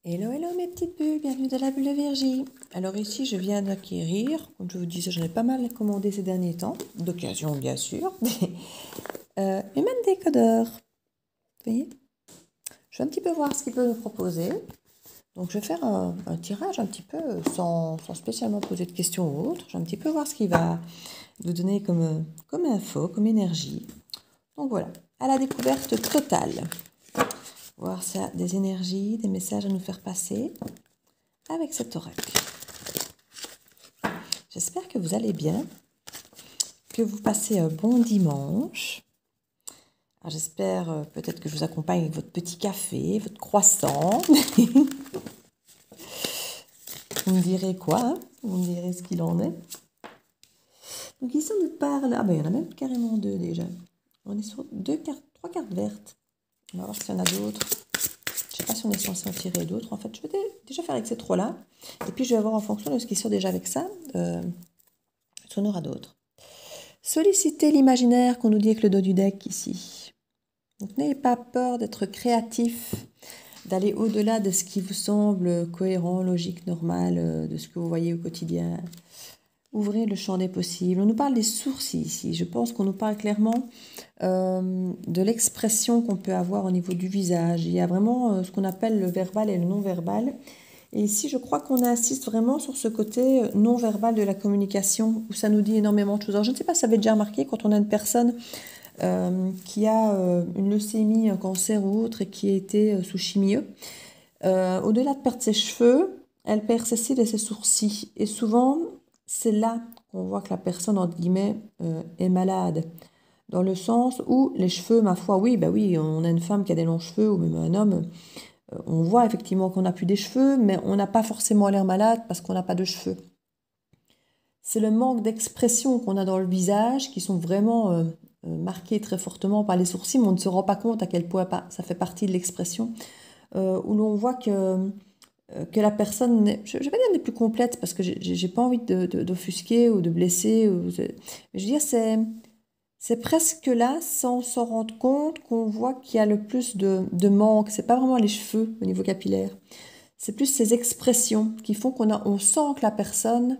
Hello, hello mes petites bulles, bienvenue dans la bulle de Virgie. Alors ici, je viens d'acquérir, comme je vous disais, j'en ai pas mal commandé ces derniers temps, d'occasion bien sûr, Human Décodeur. Vous voyez? Je vais un petit peu voir ce qu'il peut nous proposer. Donc je vais faire un tirage un petit peu sans spécialement poser de questions ou autre. Je vais un petit peu voir ce qu'il va nous donner comme info, comme énergie. Donc voilà, à la découverte totale. Voir s'il y a des énergies, des messages à nous faire passer avec cet oracle. J'espère que vous allez bien, que vous passez un bon dimanche. J'espère peut-être que je vous accompagne avec votre petit café, votre croissant. Vous me direz quoi, hein? Vous me direz ce qu'il en est. Donc ici on nous parle, il y en a même carrément deux déjà. On est sur trois cartes vertes. On va voir s'il y en a d'autres. Je ne sais pas si on est censé en tirer d'autres. En fait, je vais déjà faire avec ces trois-là. Et puis je vais voir en fonction de ce qui sort déjà avec ça, si on aura d'autres. Solliciter l'imaginaire qu'on nous dit avec le dos du deck ici. Donc n'ayez pas peur d'être créatif, d'aller au-delà de ce qui vous semble cohérent, logique, normal, de ce que vous voyez au quotidien. Ouvrez le champ des possibles. On nous parle des sourcils ici. Je pense qu'on nous parle clairement de l'expression qu'on peut avoir au niveau du visage. Il y a vraiment ce qu'on appelle le verbal et le non-verbal. Et ici, je crois qu'on insiste vraiment sur ce côté non-verbal de la communication, où ça nous dit énormément de choses. Alors, je ne sais pas si ça avait déjà remarqué, quand on a une personne qui a une leucémie, un cancer ou autre, et qui a été sous chimio, au-delà de perdre ses cheveux, elle perd ses cils et ses sourcils. Et souvent, c'est là qu'on voit que la personne, entre guillemets, est malade. Dans le sens où les cheveux, ma foi, oui, on a une femme qui a des longs cheveux, ou même un homme, on voit effectivement qu'on n'a plus des cheveux, mais on n'a pas forcément l'air malade parce qu'on n'a pas de cheveux. C'est le manque d'expression qu'on a dans le visage qui sont vraiment marqués très fortement par les sourcils, mais on ne se rend pas compte à quel point ça fait partie de l'expression, où l'on voit que la personne, je ne vais pas dire n'est plus complète parce que j'ai pas envie d'offusquer ou de blesser, mais je veux dire, c'est presque là, sans s'en rendre compte, qu'on voit qu'il y a le plus de manque. C'est pas vraiment les cheveux au niveau capillaire. C'est plus ces expressions qui font on sent que la personne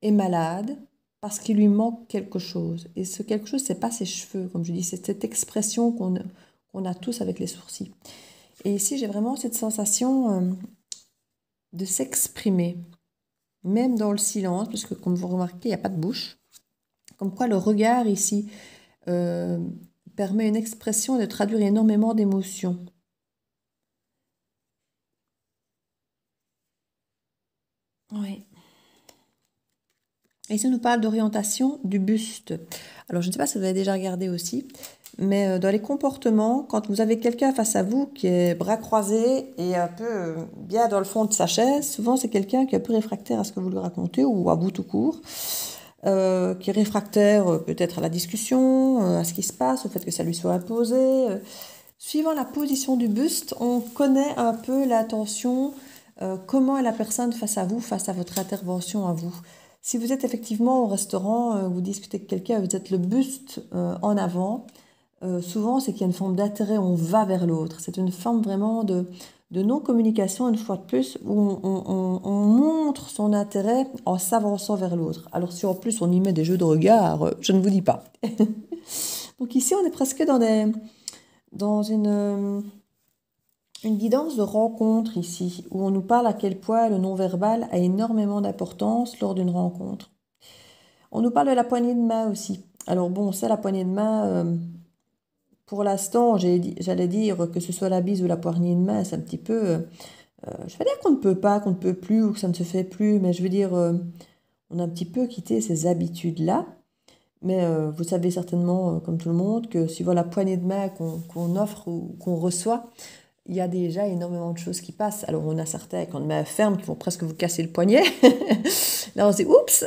est malade parce qu'il lui manque quelque chose. Et ce quelque chose, c'est pas ses cheveux, comme je dis, c'est cette expression qu'on a tous avec les sourcils. Et ici, j'ai vraiment cette sensation de s'exprimer, même dans le silence, puisque comme vous remarquez, il n'y a pas de bouche. Comme quoi le regard ici permet une expression et de traduire énormément d'émotions. Oui. Et ici, on nous parle d'orientation du buste. Alors, je ne sais pas si vous avez déjà regardé aussi, mais dans les comportements, quand vous avez quelqu'un face à vous qui est bras croisés et un peu bien dans le fond de sa chaise, souvent c'est quelqu'un qui est un peu réfractaire à ce que vous lui racontez ou à vous tout court, qui est réfractaire peut-être à la discussion, à ce qui se passe, au fait que ça lui soit imposé. Suivant la position du buste, on connaît un peu l'intention, comment est la personne face à vous, face à votre intervention à vous. Si vous êtes effectivement au restaurant, vous discutez avec quelqu'un, vous êtes le buste en avant, souvent c'est qu'il y a une forme d'intérêt, on va vers l'autre. C'est une forme vraiment de non-communication, une fois de plus, où on montre son intérêt en s'avançant vers l'autre. Alors si en plus on y met des jeux de regard, je ne vous dis pas. Donc ici on est presque dans une guidance de rencontre ici, où on nous parle à quel point le non-verbal a énormément d'importance lors d'une rencontre. On nous parle de la poignée de main aussi. Alors bon, ça, la poignée de main, pour l'instant, j'allais dire que ce soit la bise ou la poignée de main, c'est un petit peu... je vais pas dire qu'on ne peut pas, qu'on ne peut plus ou que ça ne se fait plus, mais je veux dire, on a un petit peu quitté ces habitudes-là. Mais vous savez certainement, comme tout le monde, que suivant la poignée de main qu'on offre ou qu'on reçoit, il y a déjà énormément de choses qui passent. Alors, on a certains avec une main ferme qui vont presque vous casser le poignet. Là, on se dit, oups.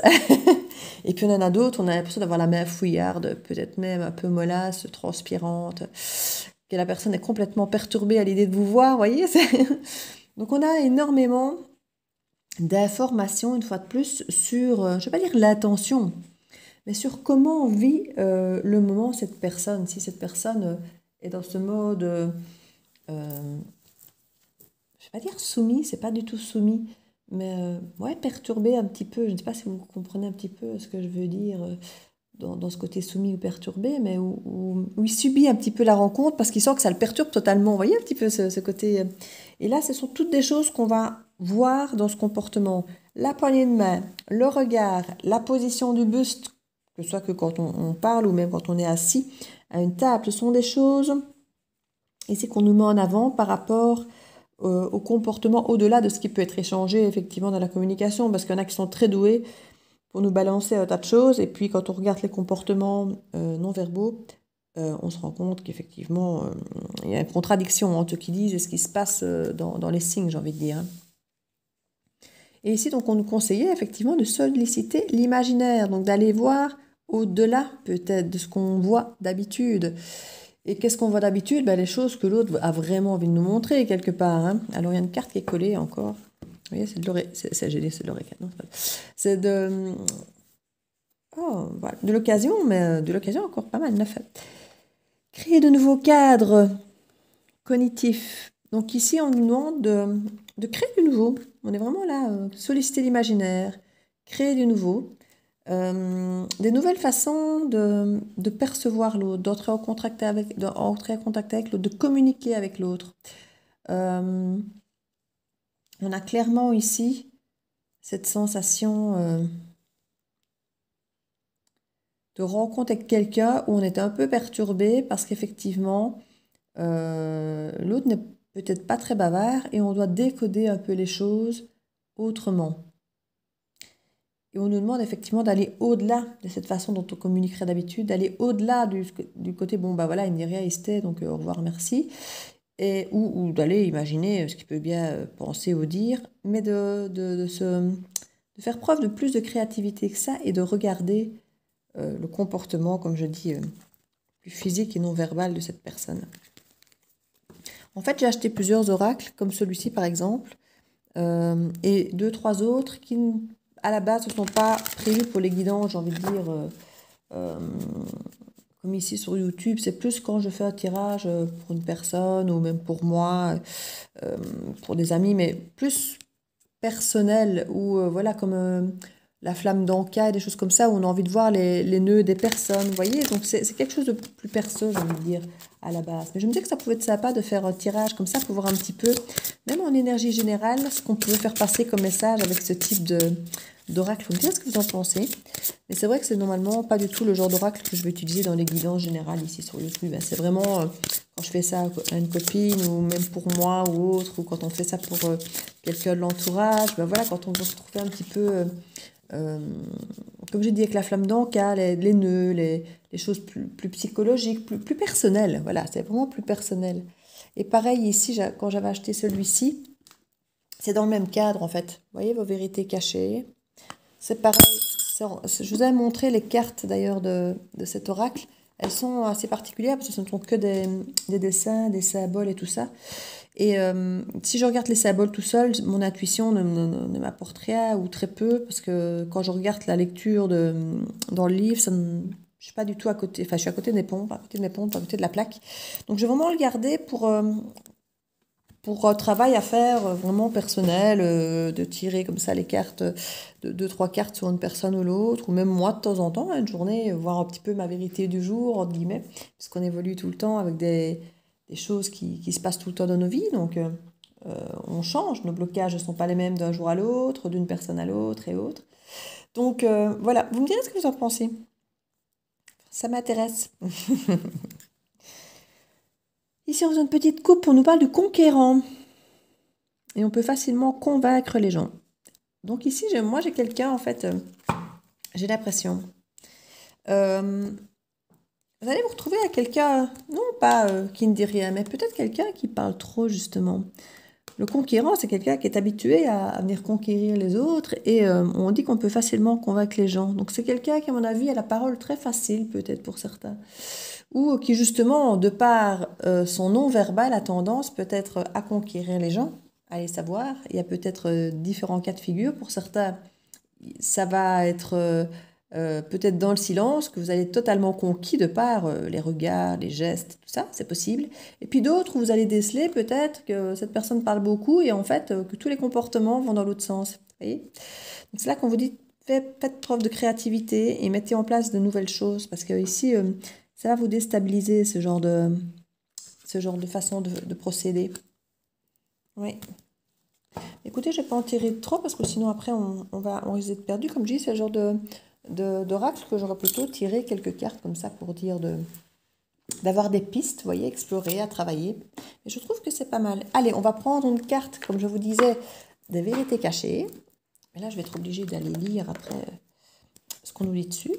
Et puis, on en a d'autres, on a l'impression d'avoir la main fouillarde, peut-être même un peu mollasse, transpirante, que la personne est complètement perturbée à l'idée de vous voir, vous voyez. Donc, on a énormément d'informations, une fois de plus, sur, je ne vais pas dire l'intention, mais sur comment vit le moment cette personne. Si cette personne est dans ce mode je vais pas dire soumis, c'est pas du tout soumis, mais ouais, perturbé un petit peu. Je ne sais pas si vous comprenez un petit peu ce que je veux dire dans ce côté soumis ou perturbé, mais où il subit un petit peu la rencontre parce qu'il sent que ça le perturbe totalement. Vous voyez un petit peu ce côté. Et là, ce sont toutes des choses qu'on va voir dans ce comportement. La poignée de main, le regard, la position du buste, que ce soit que quand on parle ou même quand on est assis à une table, ce sont des choses ici qu'on nous met en avant par rapport au comportement au-delà de ce qui peut être échangé effectivement dans la communication, parce qu'il y en a qui sont très doués pour nous balancer un tas de choses, et puis quand on regarde les comportements non verbaux, on se rend compte qu'effectivement, il y a une contradiction entre ce qu'ils disent et ce qui se passe dans les signes, j'ai envie de dire. Hein. Et ici, donc, on nous conseillait effectivement de solliciter l'imaginaire, donc d'aller voir au-delà peut-être de ce qu'on voit d'habitude. Et qu'est-ce qu'on voit d'habitude? Les choses que l'autre a vraiment envie de nous montrer quelque part. Hein. Alors, il y a une carte qui est collée encore. Vous voyez, c'est de l'oreille. C'est de l'oreille. C'est de... Oh, voilà. De l'occasion, mais de l'occasion encore pas mal neuf. Créer de nouveaux cadres cognitifs. Donc ici, on nous demande de créer du nouveau. On est vraiment là, solliciter l'imaginaire, créer du nouveau. Des nouvelles façons de percevoir l'autre, d'entrer en contact avec l'autre, de communiquer avec l'autre. On a clairement ici cette sensation de rencontre avec quelqu'un où on est un peu perturbé parce qu'effectivement, l'autre n'est peut-être pas très bavard et on doit décoder un peu les choses autrement. Et on nous demande effectivement d'aller au-delà de cette façon dont on communiquerait d'habitude, d'aller au-delà du côté, bon, bah voilà, il n'y a rien, il se tait, donc au revoir, merci. Ou d'aller imaginer ce qu'il peut bien penser ou dire, mais de faire preuve de plus de créativité que ça et de regarder le comportement, comme je dis, plus physique et non verbal de cette personne. En fait, j'ai acheté plusieurs oracles, comme celui-ci par exemple, et 2-3 autres qui, à la base, ne sont pas prévus pour les guidances, j'ai envie de dire, comme ici sur YouTube. C'est plus quand je fais un tirage pour une personne ou même pour moi, pour des amis, mais plus personnel, ou voilà, comme la flamme d'Anka et des choses comme ça, où on a envie de voir les nœuds des personnes, vous voyez. Donc c'est quelque chose de plus perso, j'ai envie de dire, à la base. Mais je me disais que ça pouvait être sympa de faire un tirage comme ça pour voir un petit peu, même en énergie générale, ce qu'on pouvait faire passer comme message avec ce type d'oracle. Vous me direz ce que vous en pensez. Mais c'est vrai que c'est normalement pas du tout le genre d'oracle que je vais utiliser dans les guidances générales ici sur YouTube. C'est vraiment quand je fais ça à une copine ou même pour moi ou autre, ou quand on fait ça pour quelqu'un de l'entourage. Ben voilà, quand on veut se retrouver un petit peu, comme j'ai dit avec la flamme d'Anka, les nœuds, les choses plus psychologiques, plus personnelles. Voilà, c'est vraiment plus personnel. Et pareil ici, quand j'avais acheté celui-ci, c'est dans le même cadre en fait. Vous voyez vos vérités cachées. C'est pareil. Je vous avais montré les cartes d'ailleurs de cet oracle. Elles sont assez particulières parce que ce ne sont que des dessins, des symboles et tout ça. Et si je regarde les symboles tout seul, mon intuition ne m'apporte rien ou très peu, parce que quand je regarde la lecture dans le livre, je ne suis pas du tout à côté, enfin je suis à côté des pompes, pas à côté de la plaque. Donc je vais vraiment le garder pour un travail à faire vraiment personnel, de tirer comme ça les cartes, de 2-3 cartes sur une personne ou l'autre, ou même moi de temps en temps, une journée, voir un petit peu ma vérité du jour, entre guillemets, puisqu'on évolue tout le temps avec des choses qui se passent tout le temps dans nos vies, donc on change, nos blocages ne sont pas les mêmes d'un jour à l'autre, d'une personne à l'autre et autres. Donc voilà, vous me direz ce que vous en pensez. Ça m'intéresse. Ici, on faisant une petite coupe, on nous parle du conquérant. Et on peut facilement convaincre les gens. Donc ici, moi, j'ai quelqu'un, en fait, j'ai l'impression. Vous allez vous retrouver à quelqu'un, non pas qui ne dit rien, mais peut-être quelqu'un qui parle trop, justement. Le conquérant, c'est quelqu'un qui est habitué à venir conquérir les autres, et on dit qu'on peut facilement convaincre les gens. Donc c'est quelqu'un qui, à mon avis, a la parole très facile, peut-être pour certains. Ou qui, justement, de par son non-verbal, a tendance peut-être à conquérir les gens. Allez savoir, il y a peut-être différents cas de figure. Pour certains, ça va être peut-être dans le silence, que vous allez être totalement conquis de par les regards, les gestes, tout ça, c'est possible. Et puis d'autres où vous allez déceler peut-être que cette personne parle beaucoup et en fait que tous les comportements vont dans l'autre sens. Vous voyez? Donc c'est là qu'on vous dit, faites preuve de créativité et mettez en place de nouvelles choses parce que ici, ça va vous déstabiliser ce genre de façon de procéder. Oui. Écoutez, je ne vais pas en tirer trop parce que sinon après on risque d'être perdu. Comme je dis, c'est le genre d'oracle que j'aurais plutôt tiré quelques cartes comme ça pour dire d'avoir des pistes, vous voyez, explorer, à travailler. Et je trouve que c'est pas mal. Allez, on va prendre une carte, comme je vous disais, des vérités cachées. Mais là, je vais être obligée d'aller lire après ce qu'on nous lit dessus.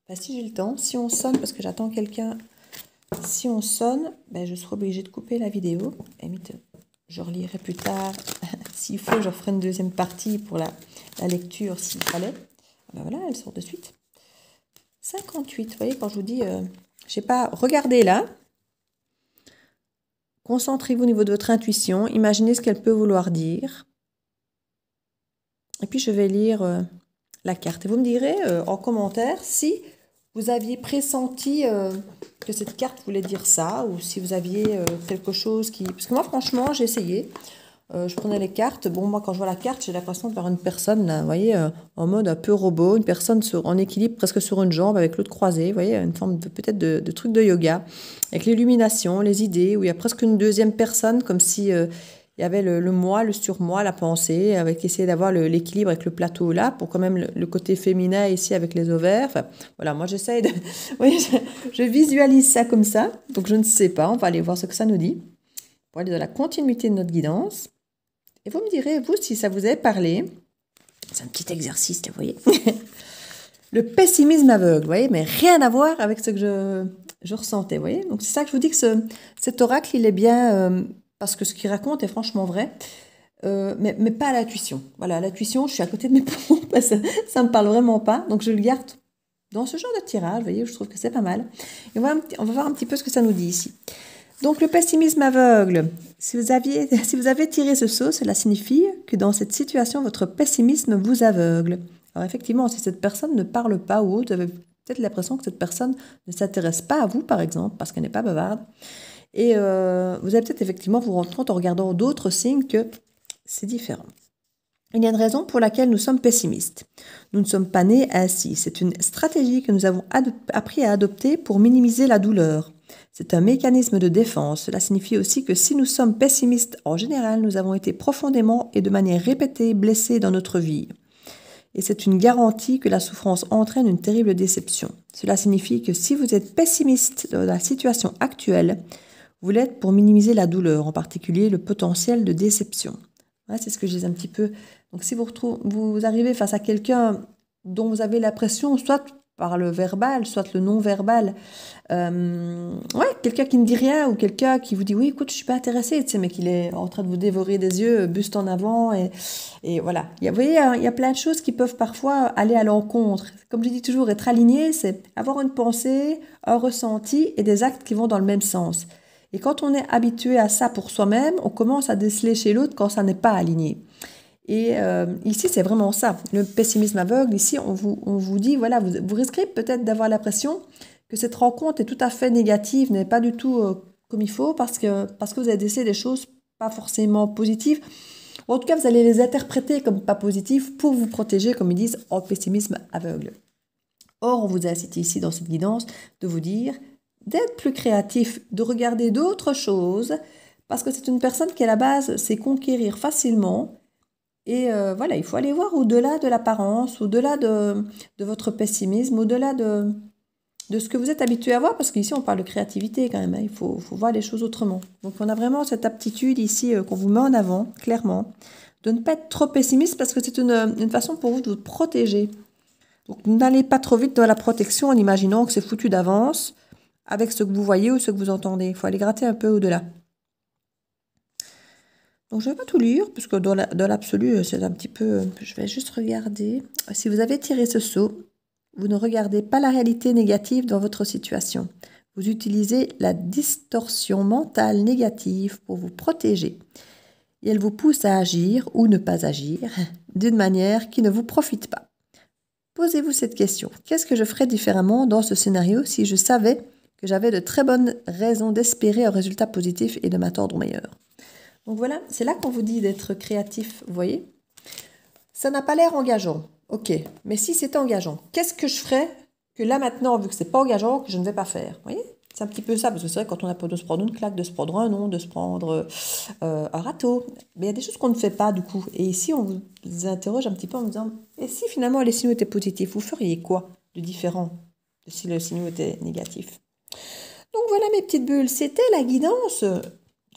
Enfin, si j'ai le temps, si on sonne, parce que j'attends quelqu'un, si on sonne, ben, je serai obligée de couper la vidéo. Et je relirai plus tard. S'il faut, je ferai une deuxième partie pour la lecture s'il fallait. Ben voilà, elle sort de suite. 58, vous voyez, quand je vous dis, je sais pas, regardez là. Concentrez-vous au niveau de votre intuition. Imaginez ce qu'elle peut vouloir dire. Et puis, je vais lire la carte. Et vous me direz en commentaire si vous aviez pressenti que cette carte voulait dire ça ou si vous aviez quelque chose qui... Parce que moi, franchement, j'ai essayé. Je prenais les cartes. Bon, moi, quand je vois la carte, j'ai l'impression de voir une personne, là, vous voyez, en mode un peu robot, une personne en équilibre presque sur une jambe avec l'autre croisée, vous voyez, une forme peut-être de truc de yoga, avec l'illumination, les idées, où il y a presque une deuxième personne, comme si il y avait le moi, le surmoi, la pensée, avec essayer d'avoir l'équilibre avec le plateau là, pour quand même le côté féminin ici avec les ovaires. Enfin, voilà, moi j'essaye de... Oui, je visualise ça comme ça, donc je ne sais pas, on va aller voir ce que ça nous dit, pour aller dans la continuité de notre guidance. Et vous me direz, vous, si ça vous avait parlé, c'est un petit exercice, vous voyez, le pessimisme aveugle, vous voyez, mais rien à voir avec ce que je ressentais, vous voyez. Donc c'est ça que je vous dis que cet oracle, il est bien, parce que ce qu'il raconte est franchement vrai, mais pas à l'intuition. Voilà, à l'intuition, je suis à côté de mes pompes, ça ne me parle vraiment pas, donc je le garde dans ce genre de tirage, vous voyez, je trouve que c'est pas mal. Et on va voir un petit peu ce que ça nous dit ici. Donc le pessimisme aveugle, si vous avez tiré ce sceau, cela signifie que dans cette situation, votre pessimisme vous aveugle. Alors effectivement, si cette personne ne parle pas ou autre, vous avez peut-être l'impression que cette personne ne s'intéresse pas à vous, par exemple, parce qu'elle n'est pas bavarde. Et vous allez peut-être effectivement vous rendre compte en regardant d'autres signes que c'est différent. Il y a une raison pour laquelle nous sommes pessimistes. Nous ne sommes pas nés ainsi. C'est une stratégie que nous avons appris à adopter pour minimiser la douleur. C'est un mécanisme de défense. Cela signifie aussi que si nous sommes pessimistes, en général, nous avons été profondément et de manière répétée blessés dans notre vie. Et c'est une garantie que la souffrance entraîne une terrible déception. Cela signifie que si vous êtes pessimiste dans la situation actuelle, vous l'êtes pour minimiser la douleur, en particulier le potentiel de déception. Ouais, c'est ce que je disais un petit peu. Donc si vous arrivez face à quelqu'un dont vous avez l'impression, soit par le verbal, soit le non-verbal, quelqu'un qui ne dit rien ou quelqu'un qui vous dit « oui, écoute, je ne suis pas intéressée », tu sais, mais qu'il est en train de vous dévorer des yeux, buste en avant, et voilà. Vous voyez, il y a plein de choses qui peuvent parfois aller à l'encontre. Comme je dis toujours, être aligné, c'est avoir une pensée, un ressenti et des actes qui vont dans le même sens. Et quand on est habitué à ça pour soi-même, on commence à déceler chez l'autre quand ça n'est pas aligné. Et ici, c'est vraiment ça. Le pessimisme aveugle, ici, on vous dit, voilà, vous risquez peut-être d'avoir l'impression que cette rencontre est tout à fait négative, n'est pas du tout comme il faut, parce que vous avez décelé des choses pas forcément positives. Ou en tout cas, vous allez les interpréter comme pas positives pour vous protéger, comme ils disent, en pessimisme aveugle. Or, on vous a incité ici dans cette guidance de vous dire d'être plus créatif, de regarder d'autres choses, parce que c'est une personne qui, à la base, sait conquérir facilement. Et voilà, il faut aller voir au-delà de l'apparence, au-delà de votre pessimisme, au-delà de ce que vous êtes habitué à voir, parce qu'ici, on parle de créativité quand même, hein, il faut voir les choses autrement. Donc, on a vraiment cette aptitude ici qu'on vous met en avant, clairement, de ne pas être trop pessimiste, parce que c'est une façon pour vous de vous protéger. Donc, n'allez pas trop vite dans la protection en imaginant que c'est foutu d'avance, avec ce que vous voyez ou ce que vous entendez. Il faut aller gratter un peu au-delà. Donc, je ne vais pas tout lire, puisque dans l'absolu, c'est un petit peu... Je vais juste regarder. Si vous avez tiré ce sceau, vous ne regardez pas la réalité négative dans votre situation. Vous utilisez la distorsion mentale négative pour vous protéger. Et elle vous pousse à agir ou ne pas agir d'une manière qui ne vous profite pas. Posez-vous cette question. Qu'est-ce que je ferais différemment dans ce scénario si je savais que j'avais de très bonnes raisons d'espérer un résultat positif et de m'attendre au meilleur? Donc voilà, c'est là qu'on vous dit d'être créatif, vous voyez? Ça n'a pas l'air engageant, ok, mais si c'était engageant, qu'est-ce que je ferais que là maintenant, vu que c'est pas engageant, que je ne vais pas faire? Vous voyez? C'est un petit peu ça, parce que c'est vrai quand on a peur de se prendre une claque, de se prendre un nom, de se prendre un râteau, mais il y a des choses qu'on ne fait pas du coup. Et ici, on vous interroge un petit peu en vous disant, et si finalement les signaux étaient positifs, vous feriez quoi de différent si le signal était négatif? Donc voilà mes petites bulles, c'était la guidance de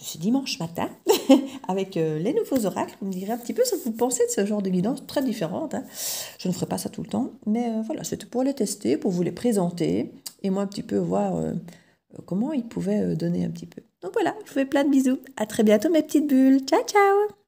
ce dimanche matin avec les nouveaux oracles. Vous me direz un petit peu ce que vous pensez de ce genre de guidance très différente. Hein. Je ne ferai pas ça tout le temps, mais voilà, c'était pour les tester, pour vous les présenter et moi un petit peu voir comment ils pouvaient donner un petit peu. Donc voilà, je vous fais plein de bisous. À très bientôt mes petites bulles. Ciao, ciao!